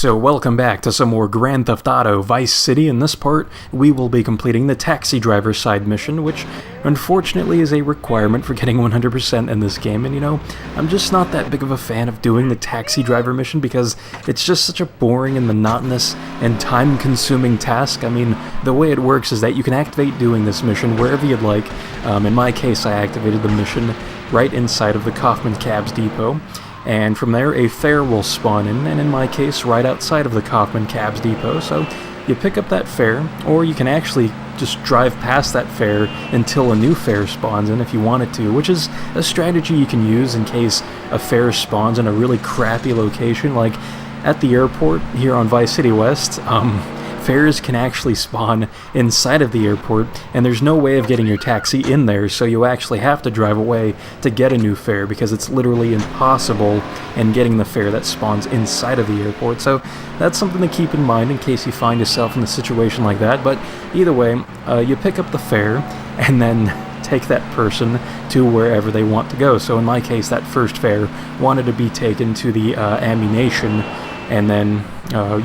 So welcome back to some more Grand Theft Auto Vice City. In this part, we will be completing the taxi driver side mission, which unfortunately is a requirement for getting 100% in this game. And you know, I'm just not that big of a fan of doing the taxi driver mission because it's just such a boring and monotonous and time-consuming task. I mean, the way it works is that you can activate doing this mission wherever you'd like. In my case, I activated the mission right inside of the Kaufman Cabs Depot. And from there, a fare will spawn in, and in my case, right outside of the Kaufman Cabs Depot. So you pick up that fare, or you can actually just drive past that fare until a new fare spawns in if you wanted to, which is a strategy you can use in case a fare spawns in a really crappy location, like at the airport here on Vice City West. Fares can actually spawn inside of the airport, and there's no way of getting your taxi in there, so you actually have to drive away to get a new fare because it's literally impossible in getting the fare that spawns inside of the airport. So that's something to keep in mind in case you find yourself in a situation like that. But either way, you pick up the fare and then take that person to wherever they want to go. So in my case, that first fare wanted to be taken to the ammunition, and then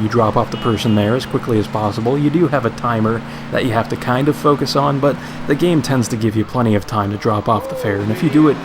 you drop off the person there as quickly as possible. You do have a timer that you have to kind of focus on, but the game tends to give you plenty of time to drop off the fare, and if you do it,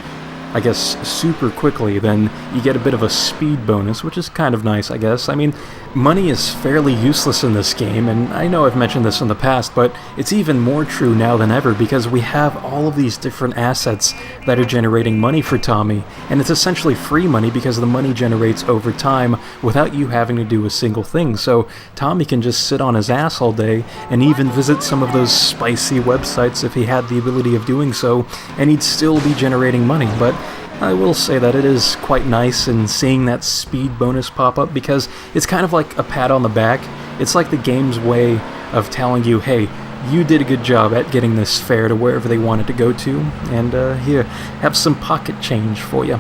I guess, super quickly, then you get a bit of a speed bonus, which is kind of nice, I guess. I mean, money is fairly useless in this game, and I know I've mentioned this in the past, but it's even more true now than ever because we have all of these different assets that are generating money for Tommy, and it's essentially free money because the money generates over time without you having to do a single thing. So Tommy can just sit on his ass all day and even visit some of those spicy websites if he had the ability of doing so, and he'd still be generating money. But I will say that it is quite nice in seeing that speed bonus pop up because it's kind of like a pat on the back. It's like the game's way of telling you, hey, you did a good job at getting this fare to wherever they wanted to go to, and here, have some pocket change for you.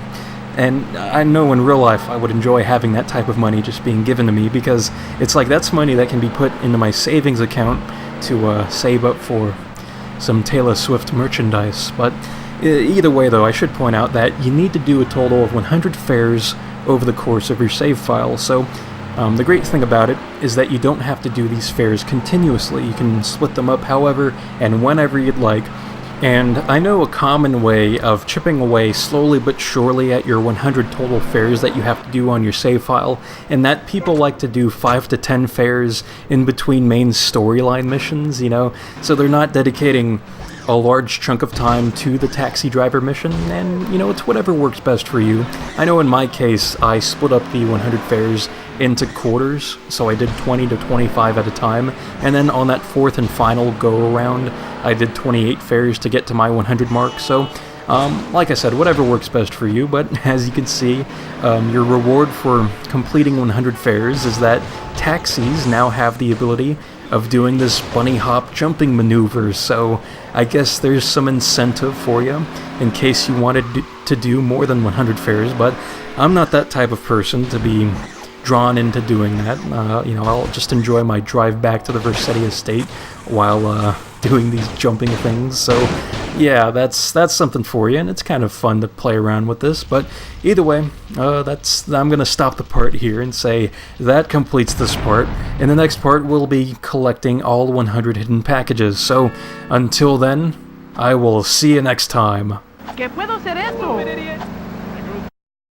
And I know in real life I would enjoy having that type of money just being given to me because it's like that's money that can be put into my savings account to save up for some Taylor Swift merchandise. But either way, though, I should point out that you need to do a total of 100 fares over the course of your save file. So the great thing about it is that you don't have to do these fares continuously. You can split them up however and whenever you'd like. And I know a common way of chipping away slowly but surely at your 100 total fares that you have to do on your save file, and that people like to do 5 to 10 fares in between main storyline missions, you know, so they're not dedicating a large chunk of time to the taxi driver mission, and you know, it's whatever works best for you. I know in my case, I split up the 100 fares into quarters, so I did 20 to 25 at a time, and then on that fourth and final go-around, I did 28 fares to get to my 100 mark. So like I said, whatever works best for you, but as you can see, your reward for completing 100 fares is that taxis now have the ability of doing this bunny hop jumping maneuver, so I guess there's some incentive for you in case you wanted to do more than 100 fares, but I'm not that type of person to be drawn into doing that. You know, I'll just enjoy my drive back to the Vercetti estate while doing these jumping things. So yeah, that's something for you, and it's kind of fun to play around with this. But either way, I'm gonna stop the part here and say that completes this part. In the next part, we'll be collecting all 100 hidden packages. So until then, I will see you next time. ¿Qué puedo hacer esto?